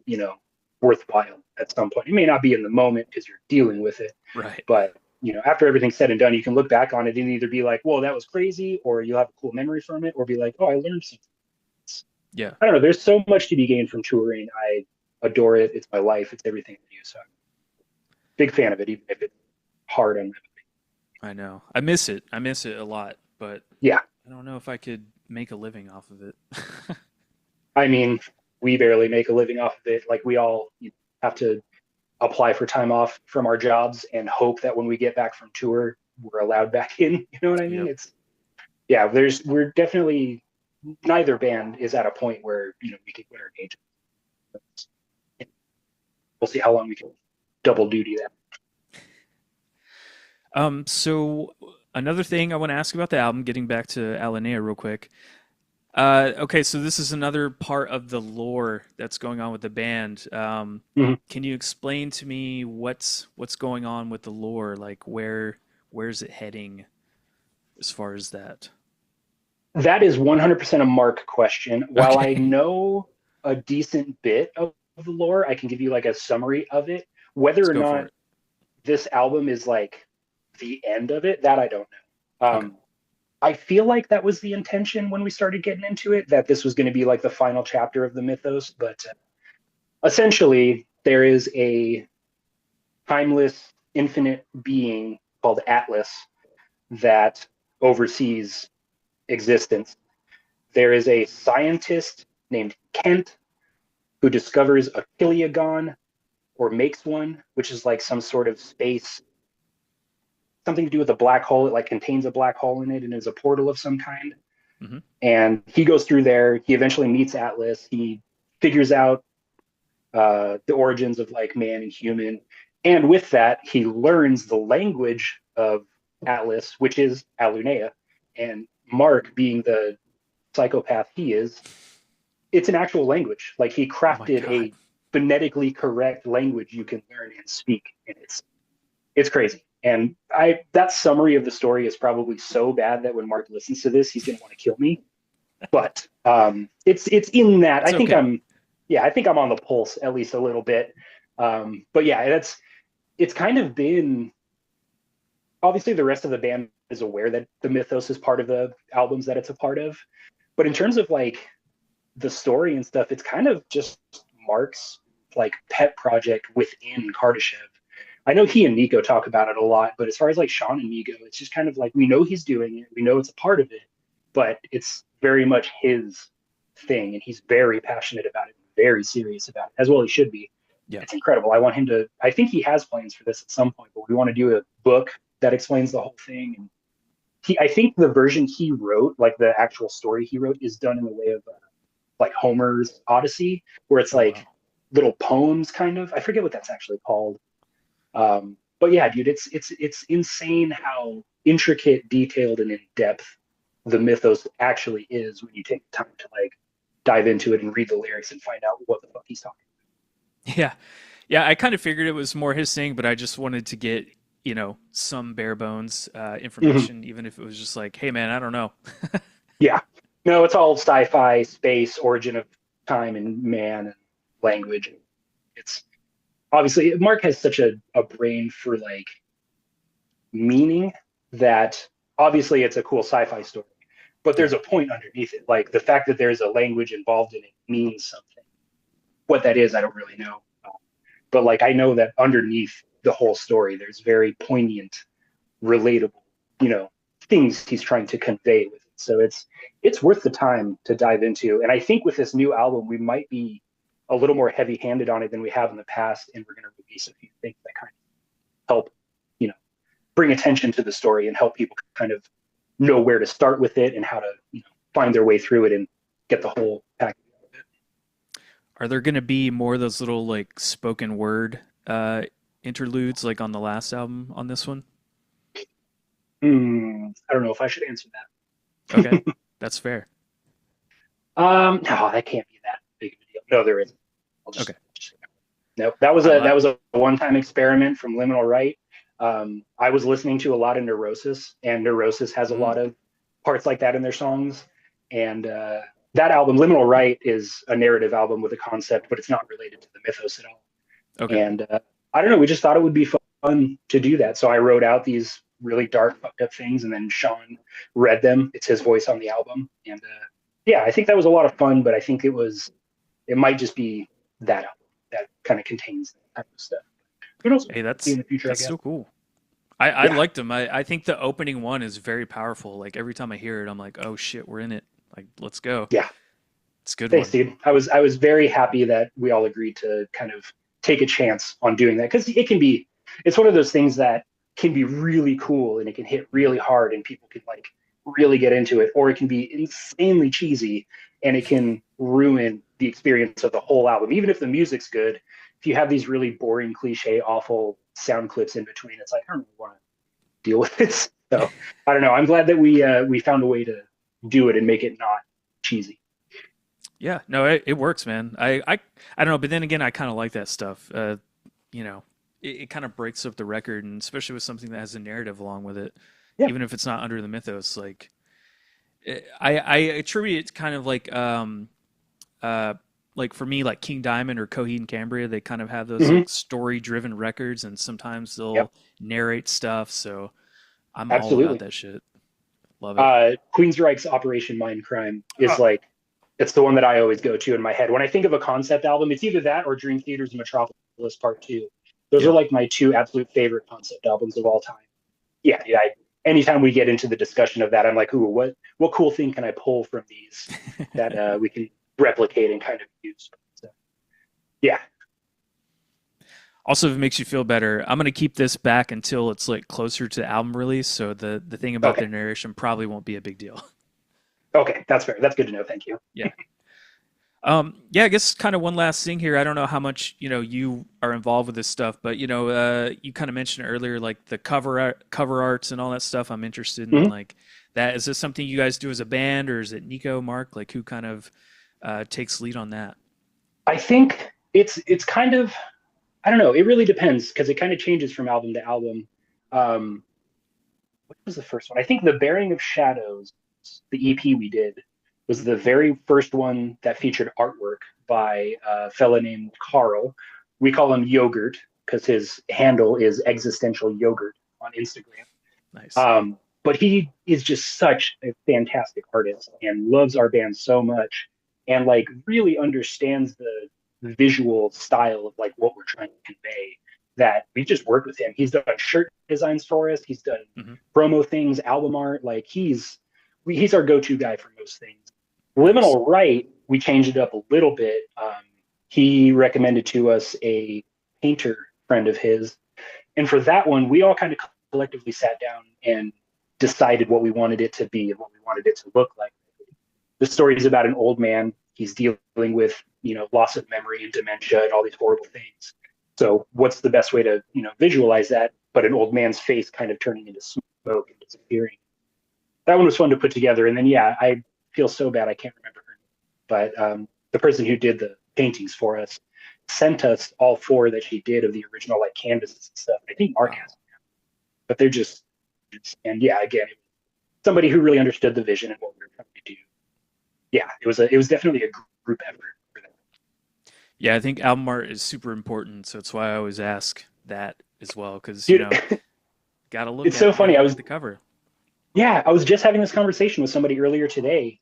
worthwhile at some point. It may not be in the moment because you're dealing with it, right, but after everything's said and done, you can look back on it and either be like, "Whoa, that was crazy," or you'll have a cool memory from it, or be like, "Oh, I learned something." yeah, I don't know. There's so much to be gained from touring. I adore it. It's my life. It's everything I do. So I'm a big fan of it, even if it's hard on. I know. I miss it. I miss it a lot, but Yeah, I don't know if I could make a living off of it. I mean, we barely make a living off of it. Like we all have to apply for time off from our jobs and hope that when we get back from tour, we're allowed back in. You know what I mean? Yep. It's yeah. We're definitely neither band is at a point where we can quit our day jobs. We'll see how long we can double duty that. So another thing I want to ask about the album, getting back to Alunea real quick. Okay, so this is another part of the lore that's going on with the band. Mhm. Can you explain to me what's going on with the lore? Like where's it heading as far as that? That is 100% a Mark question. While I Okay, know a decent bit of the lore, I can give you like a summary of it. let's Whether or go for not it. this album is like the end of it, that I don't know. Okay. I feel like that was the intention when we started getting into it, that this was going to be like the final chapter of the mythos. But essentially, there is a timeless, infinite being called Atlas that oversees existence. There is a scientist named Kent who discovers a Kiliagon or makes one, which is like some sort of space, something to do with a black hole. It like contains a black hole in it and is a portal of some kind. Hmm. And he goes through there. He eventually meets Atlas. He figures out the origins of like man and human. And with that, he learns the language of Atlas, which is Alunea. And Mark, being the psychopath he is, it's an actual language. Like he Oh my crafted God. a phonetically correct language you can learn and speak, and it's crazy. And I that summary of the story is probably so bad that when Mark listens to this, he's gonna want to kill me. But it's in that. It's okay. I think I'm on the pulse at least a little bit. But yeah, it's kind of been obviously the rest of the band is aware that the mythos is part of the albums that it's a part of. But in terms of like the story and stuff, it's kind of just Mark's like pet project within Kardashev. I know he and Nico talk about it a lot, but as far as like Sean and me go, it's just kind of like we know he's doing it, we know it's a part of it, but it's very much his thing, and he's very passionate about it, very serious about it, as well he should be. Yeah. It's incredible. I want him to. I think he has plans for this at some point, but we want to do a book that explains the whole thing. And I think the version he wrote, like the actual story he wrote, is done in the way of like Homer's Odyssey, where it's Oh like wow. little poems, kind of. I forget what that's actually called. But yeah, dude, it's insane how intricate, detailed, and in depth the mythos actually is when you take the time to like dive into it and read the lyrics and find out what the fuck he's talking Yeah. Yeah, I kind of figured it was more his thing, but I just wanted to get, some bare bones about. Mhm. information, even if it was just like, hey man, I don't know. Yeah, no, it's all sci-fi, space, origin of time and man and language. It's obviously Mark has such a brain for like meaning that obviously it's a cool sci-fi story, but Yeah. there's a point underneath it. Like the fact that there's a language involved in it means something. What that is, I don't really know. But like I know that underneath the whole story, there's very poignant, relatable, you know, things he's trying to convey with it. So it's worth the time to dive into. And I think with this new album, we might be a little more heavy-handed on it than we have in the past, and we're going to release a few things that kind of help, you know, bring attention to the story and help people kind of know where to start with it and how to, you know, find their way through it and get the whole package. Are there going to be more of those little like spoken word interludes like on the last album on this one? I don't know if I should answer Okay, that's fair. No, that can't be that big of a deal. No, there isn't. I'll Okay. just no. That was I, a I, that was a one-time experiment from Liminal Right. I was listening to a lot of Neurosis, and Neurosis has a lot mm, of parts like that in their songs. And that album, Liminal Right, is a narrative album with a concept, but it's not related to the mythos at all. okay. And I don't know, we just thought it would be fun to do that. So I wrote out these really dark, fucked up things, and then Sean read them. It's his voice on the album, and yeah, I think that was a lot of fun. But I think it might just be that album that kind of contains that type of stuff. Who knows? Hey, See in the future, I that's guess. so cool. I Yeah, liked them. I think the opening one is very powerful. Like every time I hear it, I'm like, oh shit, we're in it. Like, let's go. yeah. It's a good Thanks, one. dude. I was very happy that we all agreed to kind of take a chance on doing that because it's one of those things that can be really cool and it can hit really hard and people can like really get into it, or it can be insanely cheesy and it can ruin the experience of the whole album. Even if the music's good, if you have these really boring, cliche, awful sound clips in between, it's like I don't really want to deal with this. So I don't know. I'm glad that we found a way to do it and make it not cheesy. Yeah, no, it works, man. I don't know, but then again, I kind of like that stuff. You know, it kind of breaks up the record, and especially with something that has a narrative along with it, Yeah. even if it's not under the mythos. I attribute it kind of uh, like for me, like King Diamond or Coheed and Cambria. They kind of have those Hmm. like story-driven records, and sometimes Yep. they'll narrate stuff. So I'm all about Absolutely. that shit. Love it. Queensryche's Operation Mindcrime is Oh, like it's the one that I always go to in my head when I think of a concept album. It's either that or Dream Theater's Metropolis Part Two. Those are yeah. like my two absolute favorite concept albums of all time. Yeah, yeah. Anytime we get into the discussion of that, I'm like, ooh, what cool thing can I pull from these that we can replicate and kind of use? So, yeah. Also, if it makes you feel better, I'm gonna keep this back until it's like closer to album release. So the thing about Okay. the narration probably won't be a big deal. Okay. That's fair. That's good to know. Thank you. Yeah. Yeah, I guess kind of one last thing here. I don't know how much, you are involved with this stuff, but you kind of mentioned earlier like the cover arts and all that stuff. I'm interested in Mhm. like that. Is this something you guys do as a band, or is it Nico, Mark? Like who kind of takes lead on that? I think it's kind of I don't know. It really depends because it kind of changes from album to album. Um, what was the first one? I think The Bearing of Shadows, the EP we did, was the very first one that featured artwork by a fella named Carl. We call him Yogurt because his handle is existential yogurt on Instagram. Nice. But he is just such a fantastic artist and loves our band so much and like really understands the visual style of like what we're trying to convey that we just worked with him. He's done shirt designs for us. He's done Hmm. promo things, album art. Like he's our go-to guy for most things. Nice. Liminal Right, we changed it up a little bit. He recommended to us a painter friend of his, and for that one, we all kind of collectively sat down and decided what we wanted it to be and what we wanted it to look like. The story is about an old man. He's dealing with, loss of memory and dementia and all these horrible things. So what's the best way to, visualize that? But an old man's face kind of turning into smoke and disappearing. That one was fun to put together. And then, yeah, I feel so bad I can't remember her name. But the person who did the paintings for us sent us all four that she did of the original like canvases and stuff. I think Mark Wow. has them, but they're just and yeah, again, somebody who really understood the vision and what we were trying to do. Yeah, it was definitely a group effort for Yeah, I think album art is super important, so that's why I always ask that as well, because Dude, gotta look it's at so it. You funny. gotta look at the cover. Yeah, I was just having this conversation with somebody earlier today.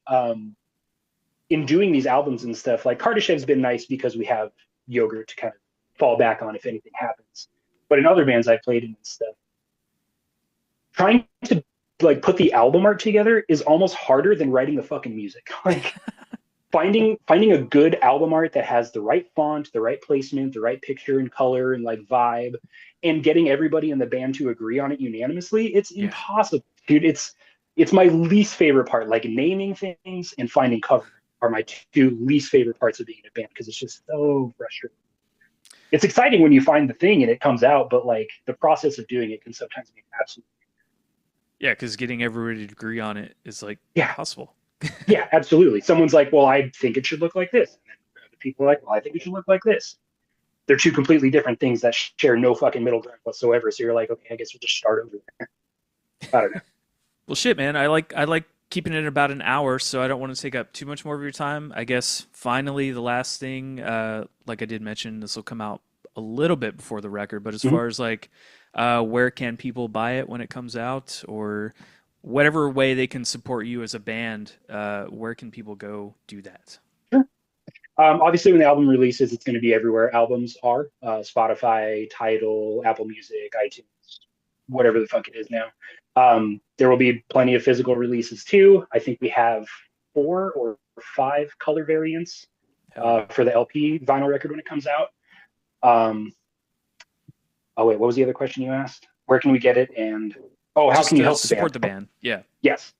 In doing these albums and stuff, like Kardashev's been nice because we have Yogurt to kind of fall back on if anything happens. But in other bands I've played in and stuff, trying to like put the album art together is almost harder than writing the fucking music. Like finding a good album art that has the right font, the right placement, the right picture and color and like vibe, and getting everybody in the band to agree on it unanimously, it's Yeah. impossible, dude. It's my least favorite part. Like naming things and finding cover are my two least favorite parts of being in a band because it's just so frustrating. It's exciting when you find the thing and it comes out, but like the process of doing it can sometimes be absolutely. Yeah, because getting everybody to agree on it is like Yeah, impossible. yeah, absolutely. Someone's like, well, I think it should look like this. And then other people are like, well, I think it should look like this. They're two completely different things that share no fucking middle ground whatsoever. So you're like, okay, I guess we'll just start over there. I don't know. Well, shit, man. I like keeping it about an hour, so I don't want to take up too much more of your time. I guess finally the last thing, like I did mention, this will come out a little bit before the record, but as Mm-hmm. far as like where can people buy it when it comes out, or whatever way they can support you as a band, where can people go do that? Sure. Obviously, when the album releases, it's going to be everywhere albums are: Spotify, Tidal, Apple Music, iTunes, whatever the fuck it is now. There will be plenty of physical releases too. I think we have 4 or 5 color variants Hell yeah. for the LP vinyl record when it comes out. Um, oh wait, what was the other question you asked? Where can we get it? And oh, how Just can you to help the support band? the band. Yeah. Yes.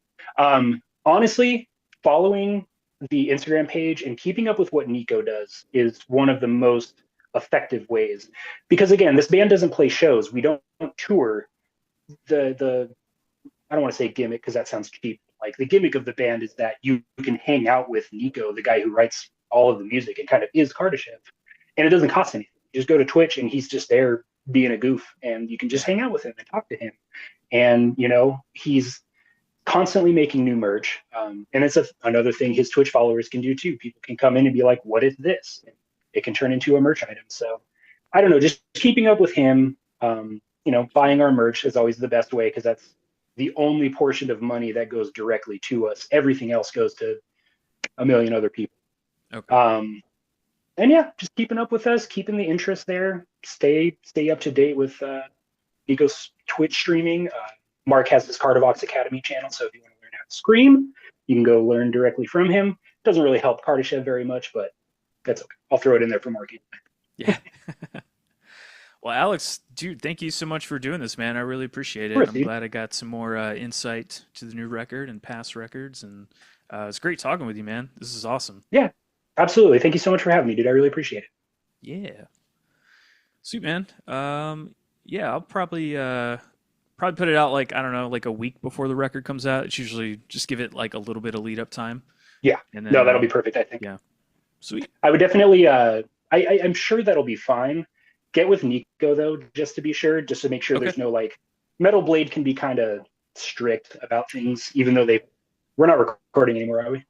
Honestly, following the Instagram page and keeping up with what Nico does is one of the most effective ways. Because again, this band doesn't play shows. We don't tour. The I don't want to say gimmick because that sounds cheap. Like the gimmick of the band is that you can hang out with Nico, the guy who writes all of the music and kind of is Kardashev. And it doesn't cost anything. You just go to Twitch and he's just there being a goof and you can just Yeah. hang out with him and talk to him. And, he's constantly making new merch. And it's another thing his Twitch followers can do too. People can come in and be like, what is this? And it can turn into a merch item. So I don't know, just keeping up with him, buying our merch is always the best way because that's the only portion of money that goes directly to us. Everything else goes to a million other people. Okay. And yeah, just keeping up with us, keeping the interest there, stay up to date with Nico's Twitch streaming. Mark has his Cardivox Academy channel, so if you want to learn how to scream, you can go learn directly from him. Doesn't really help Kardashev very much, but that's okay. I'll throw it in there for Mark. Yeah. Well, Alex, dude, thank you so much for doing this, man. I really appreciate Of it. course, I'm dude. glad I got some more insight to the new record and past records, and it's great talking with you, man. This is awesome. Yeah, absolutely. Thank you so much for having me, dude. I really appreciate it. Yeah, sweet, man. Yeah, I'll probably put it out like I don't know, like a week before the record comes out. It's usually just give it like a little bit of lead up time, Yeah, and then no, that'll be perfect, I think. yeah, sweet. I would definitely, I'm sure that'll be fine. Get with Nico, though, just to be sure, just to make sure Okay. there's no like, Metal Blade can be kind of strict about things, even though we're not recording anymore, are we?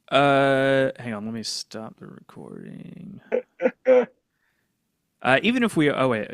Hang on, let me stop the recording. Even if we, oh wait,